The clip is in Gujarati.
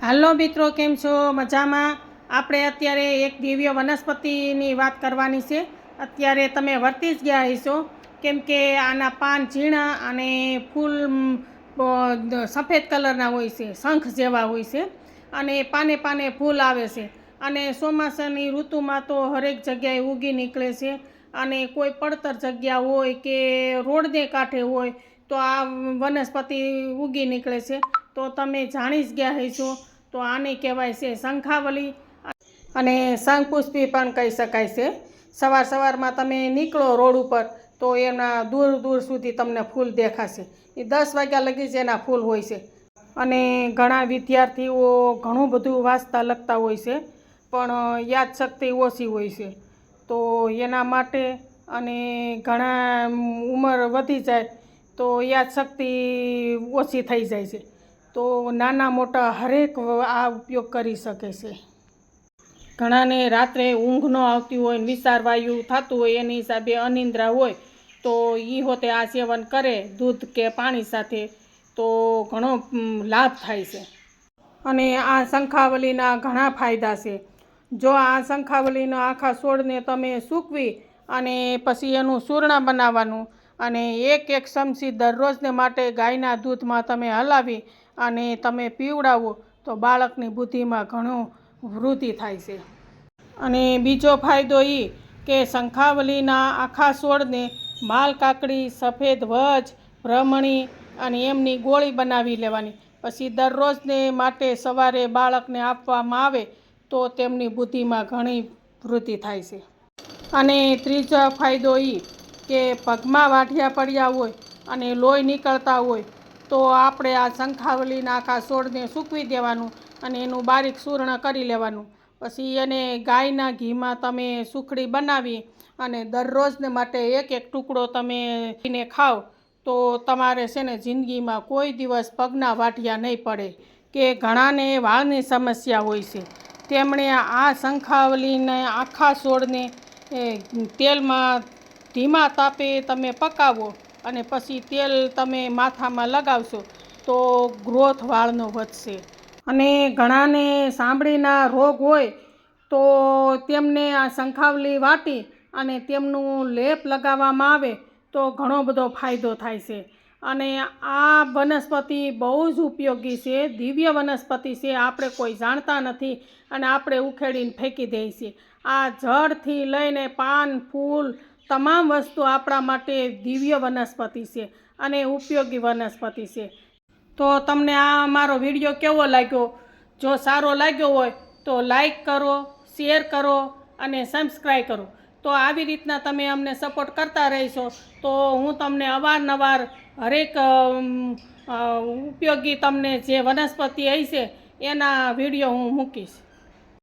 હાલો મિત્રો, કેમ છો? મજામાં? આપણે અત્યારે એક દિવ્ય વનસ્પતિની વાત કરવાની છે. અત્યારે તમે વર્તી જ ગયા હશો, કેમ કે આના પાન ઝીણા અને ફૂલ સફેદ કલરના હોય છે, શંખ જેવા હોય છે અને પાને પાને ફૂલ આવે છે. અને ચોમાસાની ઋતુમાં તો હરેક જગ્યાએ ઉગી નીકળે છે. અને કોઈ પડતર જગ્યા હોય કે રોડને કાંઠે હોય તો આ વનસ્પતિ ઉગી નીકળે છે. તો તમે જાણી જ ગયા હશો. તો આને કહેવાય છે શંખાવલી, અને શંખપુષ્પી પણ કહી શકાય છે. સવારમાં તમે નીકળો રોડ ઉપર તો એના દૂર દૂર સુધી તમને ફૂલ દેખાશે. એ 10 વાગ્યા લગી જ એના ફૂલ હોય છે. અને ઘણા વિદ્યાર્થીઓ ઘણું બધું વાંચતા લખતા હોય છે, પણ યાદશક્તિ ઓછી હોય છે. તો એના માટે, અને ઘણા ઉંમર વધી જાય તો યાદશક્તિ ઓછી થઈ જાય છે. તો નાના મોટા હરેક આ ઉપયોગ કરી શકે છે. ઘણાને રાત્રે ઊંઘ ન આવતી હોય, વિસાર વાયુ થતું હોય, એની હિસાબે અનિંદ્રા હોય, તો એ હોતે આ સેવન કરે દૂધ કે પાણી સાથે તો ઘણો લાભ થાય છે. અને આ શંખાવલીના ઘણા ફાયદા છે. જો આ શંખાવલીના આખા છોડને તમે સૂકવી અને પછી એનું ચૂર્ણ બનાવવાનું, અને એક ચમચી દરરોજને માટે ગાયના દૂધમાં તમે હલાવી અને તમે પીવડાવો તો બાળકની બુદ્ધિમાં ઘણું વૃદ્ધિ થાય છે. અને બીજો ફાયદો એ કે શંખાવલીના આખા છોડને માલ કાકડી, સફેદ વજ, ભ્રમણી અને એમની ગોળી બનાવી લેવાની. પછી દરરોજને માટે સવારે બાળકને આપવામાં આવે તો તેમની બુદ્ધિમાં ઘણી વૃદ્ધિ થાય છે. અને ત્રીજો ફાયદો એ કે પગમાં વાઢિયા પડ્યા હોય અને લોહી નીકળતા હોય તો આપણે આ શંખાવલીના આખા છોડને સૂકવી દેવાનું અને એનું બારીક ચૂર્ણ કરી લેવાનું. પછી એને ગાયના ઘીમાં તમે સુખડી બનાવી અને દરરોજને માટે એક ટુકડો તમે એને ખાઓ તો તમારે છે ને જિંદગીમાં કોઈ દિવસ પગના વાઢિયા નહીં પડે. કે ઘણાને વાળની સમસ્યા હોય છે, તેમણે આ શંખાવલીને આખા છોડને તેલમાં ધીમા તાપે તમે પકાવો અને પછી તેલ તમે માથામાં લગાવશો તો ગ્રોથ વાળનો વધશે. અને ઘણાને ચામડીના રોગ હોય તો તેમને આ શંખાવલી વાટી અને તેમનું લેપ લગાવવામાં આવે તો ઘણો બધો ફાયદો થાય છે. અને આ વનસ્પતિ બહુ જ ઉપયોગી છે, દિવ્ય વનસ્પતિ છે. આપણે કોઈ જાણતા નથી અને આપણે ઉખેડીને ફેંકી દઈએ છીએ. આ જળથી લઈને પાન, ફૂલ, તમામ વસ્તુ આપણા માટે દિવ્ય વનસ્પતિ છે અને ઉપયોગી વનસ્પતિ છે. તો તમને આ મારો વિડીયો કેવો લાગ્યો? જો સારો લાગ્યો હોય તો લાઈક કરો, શેર કરો અને સબસ્ક્રાઈબ કરો. તો આવી રીતના તમે અમને સપોર્ટ કરતા રહેશો તો હું તમને અવારનવાર હરેક ઉપયોગી તમને જે વનસ્પતિ હશે એના વિડીયો હું મૂકીશ.